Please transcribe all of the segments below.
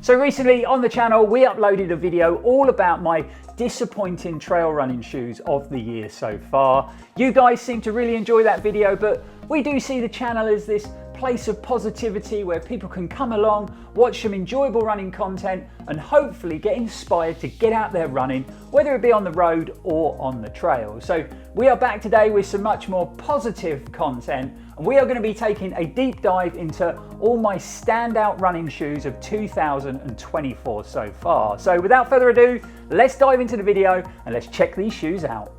So recently on the channel, we uploaded a video all about my disappointing trail running shoes of the year so far. You guys seem to really enjoy that video, but we do see the channel as this place of positivity where people can come along, watch some enjoyable running content, and hopefully get inspired to get out there running, whether it be on the road or on the trail. So we are back today with some much more positive content, and we are going to be taking a deep dive into all my standout running shoes of 2024 so far. So without further ado, let's dive into the video and let's check these shoes out.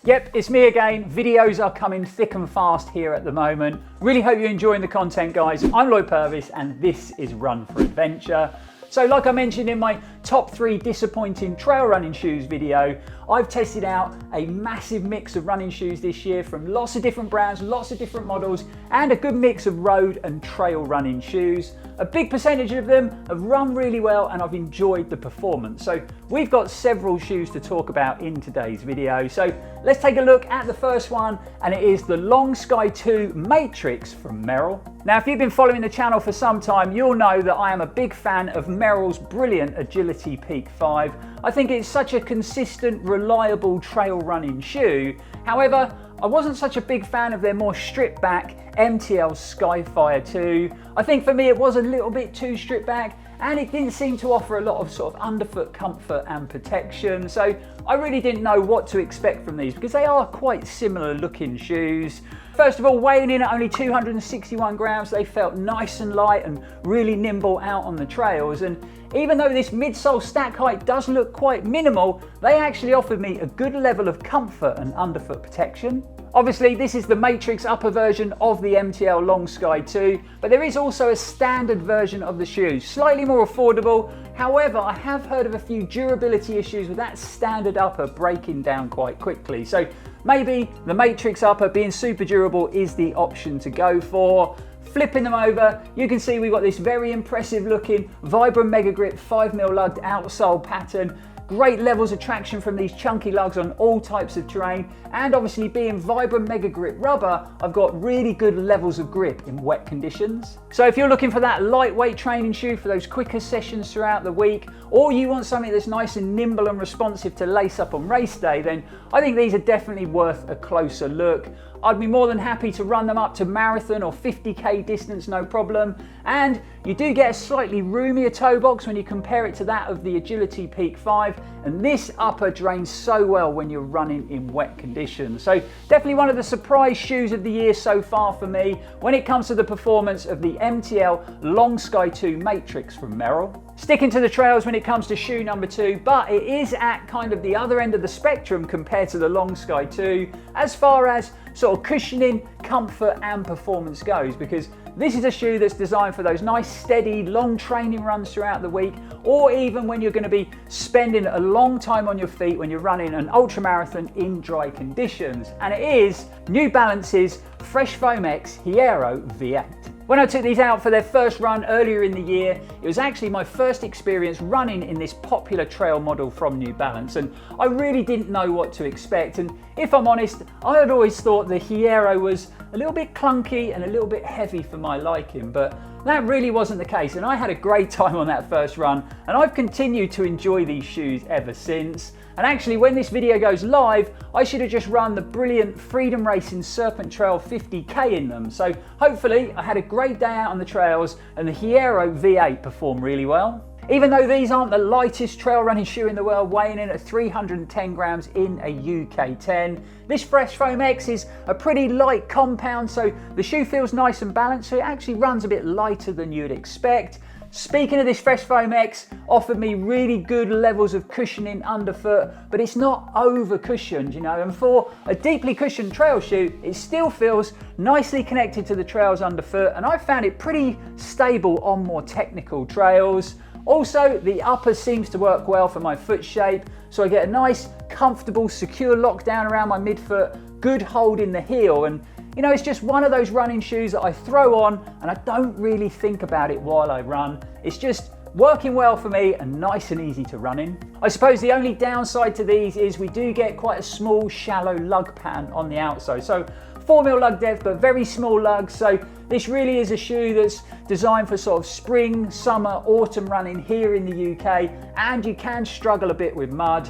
Yep, it's me again. Videos are coming thick and fast here at the moment. Really hope you're enjoying the content, guys. I'm Lloyd Purvis and this is Run4Adventure. So like I mentioned in my top 3 disappointing trail running shoes video, I've tested out a massive mix of running shoes this year from lots of different brands, lots of different models, and a good mix of road and trail running shoes. A big percentage of them have run really well and I've enjoyed the performance. So we've got several shoes to talk about in today's video. So let's take a look at the first one, and it is the Long Sky 2 Matryx from Merrell. Now, if you've been following the channel for some time, you'll know that I am a big fan of Merrell's brilliant Agility Peak 5. I think it's such a consistent, reliable trail running shoe. However, I wasn't such a big fan of their more stripped back MTL Skyfire 2. I think for me it was a little bit too stripped back, and it didn't seem to offer a lot of sort of underfoot comfort and protection. So I really didn't know what to expect from these because they are quite similar looking shoes. First of all, weighing in at only 261 grams, they felt nice and light and really nimble out on the trails. And even though this midsole stack height does look quite minimal, they actually offered me a good level of comfort and underfoot protection. Obviously, this is the Matryx upper version of the MTL Long Sky 2, but there is also a standard version of the shoes, slightly more affordable. However, I have heard of a few durability issues with that standard upper breaking down quite quickly. So maybe the Matryx upper being super durable is the option to go for. Flipping them over, you can see we've got this very impressive looking Vibram Mega Grip 5mm lugged outsole pattern. Great levels of traction from these chunky lugs on all types of terrain, and obviously being Vibram Mega Grip rubber, I've got really good levels of grip in wet conditions. So if you're looking for that lightweight training shoe for those quicker sessions throughout the week, or you want something that's nice and nimble and responsive to lace up on race day, then I think these are definitely worth a closer look. I'd be more than happy to run them up to marathon or 50k distance, no problem. And you do get a slightly roomier toe box when you compare it to that of the Agility Peak 5. And this upper drains so well when you're running in wet conditions. So definitely one of the surprise shoes of the year so far for me when it comes to the performance of the MTL Long Sky 2 Matryx from Merrell. Sticking to the trails when it comes to shoe number 2, but it is at kind of the other end of the spectrum compared to the Long Sky 2 as far as sort of cushioning, comfort and performance goes, because this is a shoe that's designed for those nice steady long training runs throughout the week, or even when you're going to be spending a long time on your feet when you're running an ultra marathon in dry conditions. And it is New Balance's Fresh Foam X Hierro V8. When I took these out for their first run earlier in the year, it was actually my first experience running in this popular trail model from New Balance, and I really didn't know what to expect. And if I'm honest, I had always thought the Hierro was a little bit clunky and a little bit heavy for my liking, but that really wasn't the case, and I had a great time on that first run, and I've continued to enjoy these shoes ever since. And actually, when this video goes live, I should have just run the brilliant Freedom Racing Serpent Trail 50k in them. So hopefully I had a great day out on the trails and the Hierro V8 performed really well. Even though these aren't the lightest trail running shoe in the world, weighing in at 310 grams in a UK 10, this Fresh Foam X is a pretty light compound, so the shoe feels nice and balanced, so it actually runs a bit lighter than you'd expect. Speaking of this Fresh Foam X, offered me really good levels of cushioning underfoot, but it's not over cushioned, you know, and for a deeply cushioned trail shoe, it still feels nicely connected to the trails underfoot, and I found it pretty stable on more technical trails. Also, the upper seems to work well for my foot shape, so I get a nice, comfortable, secure lockdown around my midfoot, good hold in the heel, and you know, it's just one of those running shoes that I throw on and I don't really think about it while I run. It's just working well for me and nice and easy to run in. I suppose the only downside to these is we do get quite a small, shallow lug pattern on the outside. So 4mm lug depth, but very small lugs. So this really is a shoe that's designed for sort of spring, summer, autumn running here in the UK, and you can struggle a bit with mud.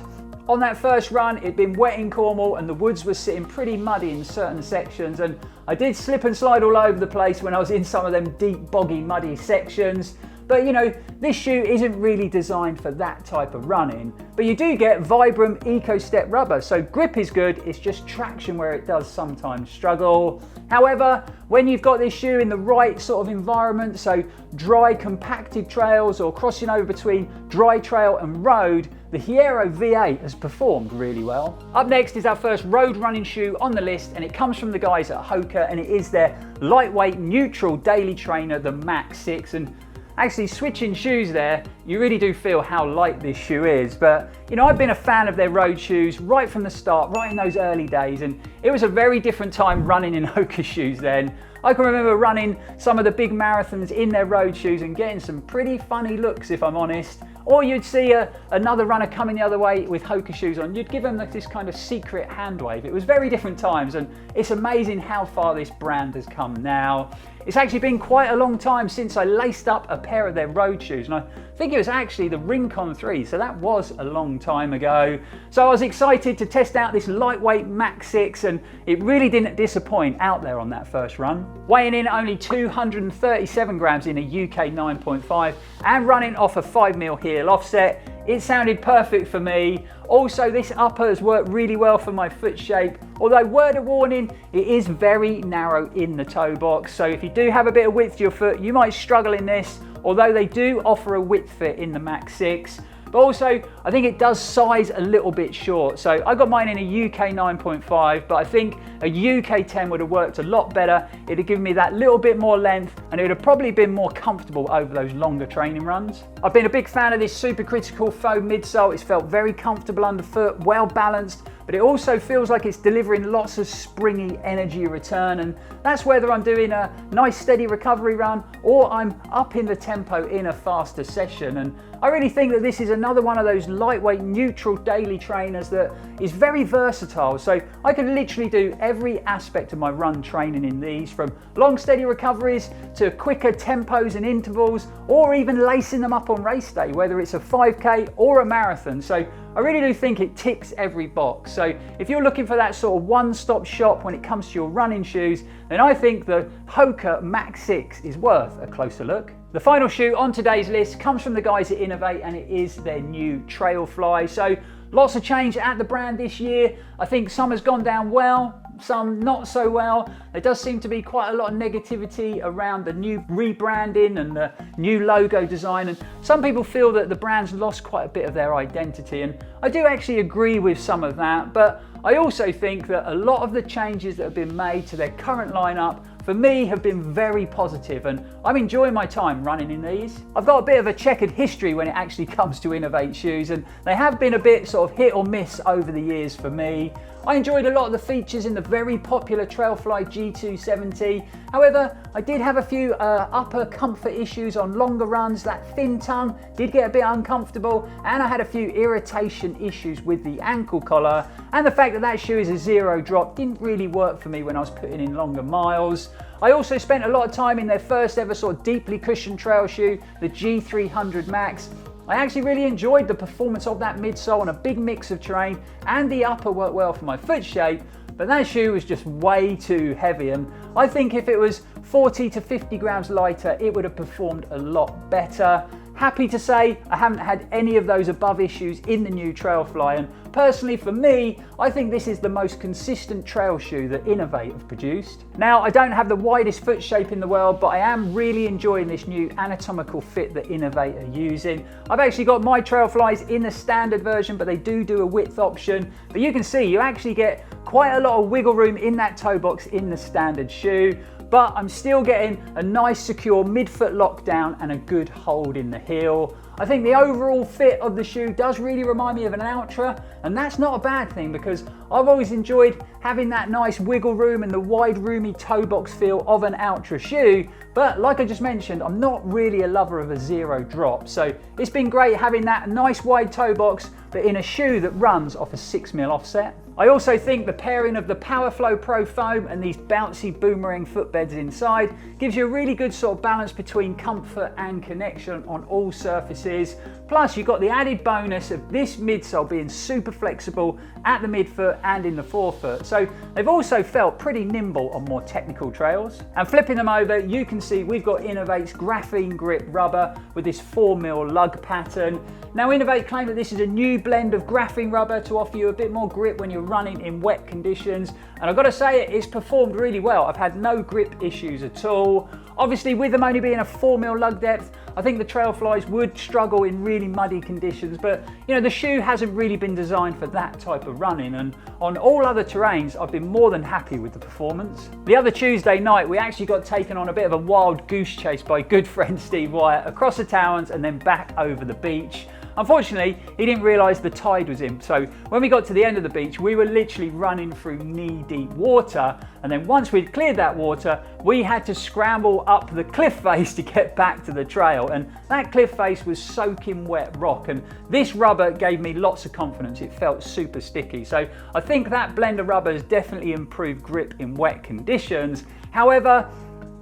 On that first run, it'd been wet in Cornwall and the woods were sitting pretty muddy in certain sections, and I did slip and slide all over the place when I was in some of them deep, boggy, muddy sections. But you know, this shoe isn't really designed for that type of running. But you do get Vibram Eco Step rubber, so grip is good, it's just traction where it does sometimes struggle. However, when you've got this shoe in the right sort of environment, so dry compacted trails or crossing over between dry trail and road, the Hierro V8 has performed really well. Up next is our first road running shoe on the list, and it comes from the guys at Hoka, and it is their lightweight neutral daily trainer, the Mach 6. And actually switching shoes there, you really do feel how light this shoe is. But you know, I've been a fan of their road shoes right from the start, right in those early days, and it was a very different time running in Hoka shoes then. I can remember running some of the big marathons in their road shoes and getting some pretty funny looks, if I'm honest. Or you'd see another runner coming the other way with Hoka shoes on, you'd give them this kind of secret hand wave. It was very different times, and it's amazing how far this brand has come now. It's actually been quite a long time since I laced up a pair of their road shoes, and I think it was actually the Rincon 3, so that was a long time ago. So I was excited to test out this lightweight Mach 6, and it really didn't disappoint out there on that first run. Weighing in only 237 grams in a UK 9.5 and running off a 5mm heel offset, it sounded perfect for me. Also, this upper has worked really well for my foot shape, although word of warning, it is very narrow in the toe box, so if you do have a bit of width to your foot, you might struggle in this, although they do offer a width fit in the Mach 6. But also, I think it does size a little bit short. So I got mine in a UK 9.5, but I think a UK 10 would have worked a lot better. It'd have given me that little bit more length, and it would have probably been more comfortable over those longer training runs. I've been a big fan of this supercritical foam midsole. It's felt very comfortable underfoot, well balanced, but it also feels like it's delivering lots of springy energy return, and that's whether I'm doing a nice steady recovery run or I'm up in the tempo in a faster session. And I really think that this is another one of those lightweight neutral daily trainers that is very versatile, so I can literally do every aspect of my run training in these, from long steady recoveries to quicker tempos and intervals, or even lacing them up on race day, whether it's a 5k or a marathon. So I really do think it ticks every box. So if you're looking for that sort of one-stop shop when it comes to your running shoes, then I think the Hoka Mach 6 is worth a closer look. The final shoe on today's list comes from the guys at INOV8, and it is their new Trailfly. So lots of change at the brand this year. I think some has gone down well, some not so well. There does seem to be quite a lot of negativity around the new rebranding and the new logo design, and some people feel that the brand's lost quite a bit of their identity, and I do actually agree with some of that, but I also think that a lot of the changes that have been made to their current lineup for me have been very positive, and I'm enjoying my time running in these. I've got a bit of a checkered history when it actually comes to INOV8 shoes, and they have been a bit sort of hit or miss over the years for me. I enjoyed a lot of the features in the very popular Trailfly G270. However, I did have a few upper comfort issues on longer runs. That thin tongue did get a bit uncomfortable, and I had a few irritation issues with the ankle collar, and the fact that that shoe is a zero drop didn't really work for me when I was putting in longer miles. I also spent a lot of time in their first ever sort of deeply cushioned trail shoe, the G300 Max. I actually really enjoyed the performance of that midsole on a big mix of terrain, and the upper worked well for my foot shape, but that shoe was just way too heavy, and I think if it was 40 to 50 grams lighter, it would have performed a lot better. Happy to say I haven't had any of those above issues in the new Trailfly, and personally for me, I think this is the most consistent trail shoe that INOV8 have produced. Now, I don't have the widest foot shape in the world, but I am really enjoying this new anatomical fit that INOV8 are using. I've actually got my Trailflies in the standard version, but they do a width option. But you can see you actually get quite a lot of wiggle room in that toe box in the standard shoe. but I'm still getting a nice secure midfoot lockdown and a good hold in the heel. I think the overall fit of the shoe does really remind me of an Ultra, and that's not a bad thing because I've always enjoyed having that nice wiggle room and the wide roomy toe box feel of an Ultra shoe. But like I just mentioned, I'm not really a lover of a zero drop, so it's been great having that nice wide toe box but in a shoe that runs off a 6mm offset. I also think the pairing of the Powerflow Pro foam and these bouncy boomerang footbeds inside gives you a really good sort of balance between comfort and connection on all surfaces. Plus you've got the added bonus of this midsole being super flexible at the midfoot and in the forefoot. So they've also felt pretty nimble on more technical trails. And flipping them over, you can see we've got INOV8's graphene grip rubber with this 4mm lug pattern. Now INOV8 claim that this is a new blend of graphene rubber to offer you a bit more grip when you're running in wet conditions, and I've got to say it's performed really well. I've had no grip issues at all. Obviously with them only being a 4mm lug depth, I think the Trailflies would struggle in really muddy conditions, but you know, the shoe hasn't really been designed for that type of running, and on all other terrains I've been more than happy with the performance. The other Tuesday night we actually got taken on a bit of a wild goose chase by good friend Steve Wyatt across the Towers and then back over the beach. Unfortunately, he didn't realise the tide was in, so when we got to the end of the beach, we were literally running through knee-deep water, and then once we'd cleared that water, we had to scramble up the cliff face to get back to the trail, and that cliff face was soaking wet rock, and this rubber gave me lots of confidence. It felt super sticky, so I think that blend of rubber has definitely improved grip in wet conditions. However,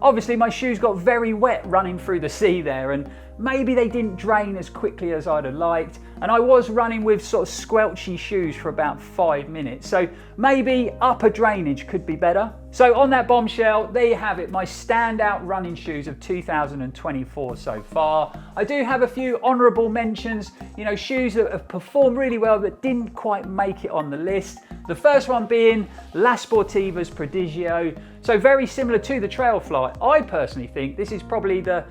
obviously my shoes got very wet running through the sea there, and maybe they didn't drain as quickly as I'd have liked, and I was running with sort of squelchy shoes for about 5 minutes, so maybe upper drainage could be better. So on that bombshell, there you have it, my standout running shoes of 2024 so far. I do have a few honourable mentions, you know, shoes that have performed really well that didn't quite make it on the list. The first one being La Sportiva's Prodigio. So very similar to the Trailfly. I personally think this is probably the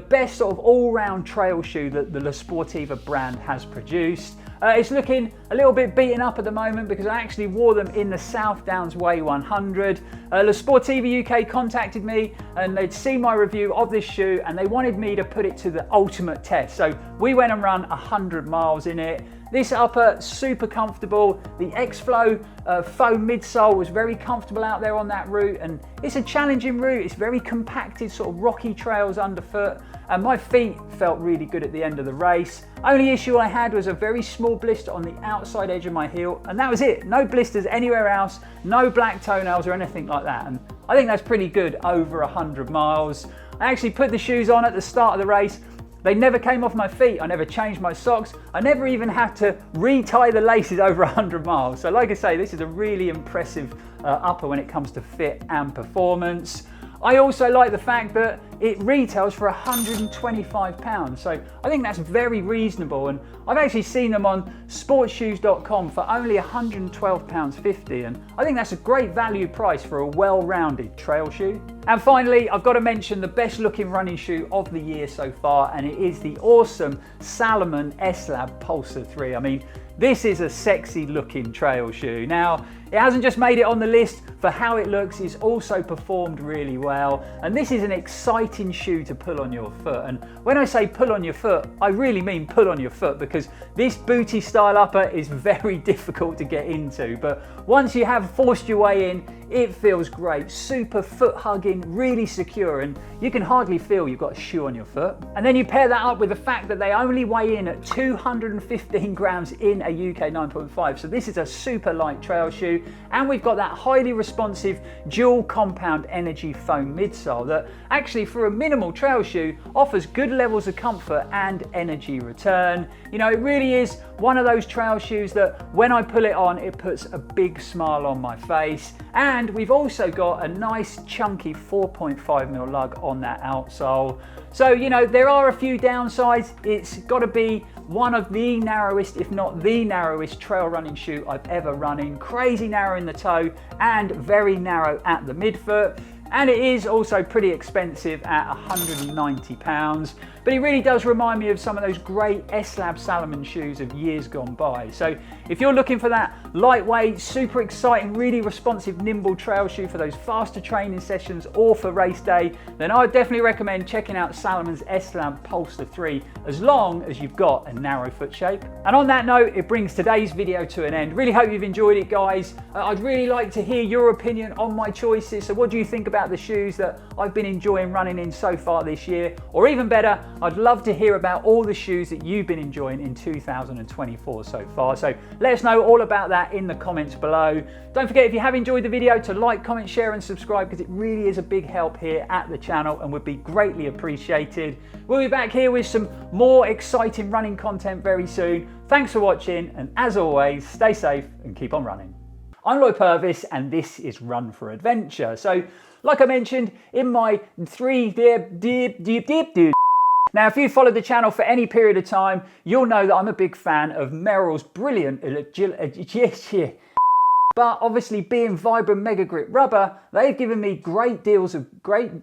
best sort of all-round trail shoe that the La Sportiva brand has produced. It's looking a little bit beaten up at the moment because I actually wore them in the South Downs Way 100. La Sportiva UK contacted me and they'd seen my review of this shoe and they wanted me to put it to the ultimate test. So we went and ran 100 miles in it. This upper, super comfortable. The X-Flow foam midsole was very comfortable out there on that route, and it's a challenging route. It's very compacted, sort of rocky trails underfoot, and my feet felt really good at the end of the race. Only issue I had was a very small blister on the outside edge of my heel, and that was it. No blisters anywhere else, no black toenails or anything like that, and I think that's pretty good over 100 miles. I actually put the shoes on at the start of the race. They never came off my feet. I never changed my socks. I never even had to re-tie the laces over 100 miles. So like I say, this is a really impressive upper when it comes to fit and performance. I also like the fact that it retails for £125, so I think that's very reasonable, and I've actually seen them on sportshoes.com for only £112.50, and I think that's a great value price for a well-rounded trail shoe. And finally, I've got to mention the best looking running shoe of the year so far, and it is the awesome Salomon S-Lab Pulsar 3. I mean, this is a sexy looking trail shoe. Now, it hasn't just made it on the list for how it looks, it's also performed really well. And this is an exciting shoe to pull on your foot. And when I say pull on your foot, I really mean pull on your foot, because this booty style upper is very difficult to get into. But once you have forced your way in, it feels great. Super foot hugging, really secure, and you can hardly feel you've got a shoe on your foot. And then you pair that up with the fact that they only weigh in at 215 grams in a UK 9.5. So this is a super light trail shoe, and we've got that highly responsive dual compound energy foam midsole that actually, for a minimal trail shoe, offers good levels of comfort and energy return. You know, it really is one of those trail shoes that when I pull it on, it puts a big smile on my face. And we've also got a nice chunky 4.5mm lug on that outsole. So, you know, there are a few downsides. It's got to be one of the narrowest, if not the narrowest, trail running shoe I've ever run in. Crazy narrow in the toe and very narrow at the midfoot. and it is also pretty expensive at £190, but it really does remind me of some of those great S-Lab Salomon shoes of years gone by. So if you're looking for that lightweight, super exciting, really responsive, nimble trail shoe for those faster training sessions or for race day, then I would definitely recommend checking out Salomon's S-Lab Polster 3, as long as you've got a narrow foot shape. And on that note, it brings today's video to an end. Really hope you've enjoyed it, guys. I'd really like to hear your opinion on my choices. So what do you think about the shoes that I've been enjoying running in so far this year? Or even better, I'd love to hear about all the shoes that you've been enjoying in 2024 so far. So let us know all about that in the comments below. Don't forget, if you have enjoyed the video, to like, comment, share and subscribe, because it really is a big help here at the channel and would be greatly appreciated. We'll be back here with some more exciting running content very soon. Thanks for watching, and as always, stay safe and keep on running. I'm Lloyd Purvis and this is Run4Adventure. So like I mentioned in my now, if you've followed the channel for any period of time, you'll know that I'm a big fan of Merrell's brilliant but obviously, being Vibram Mega Grip rubber, they've given me great deals of grip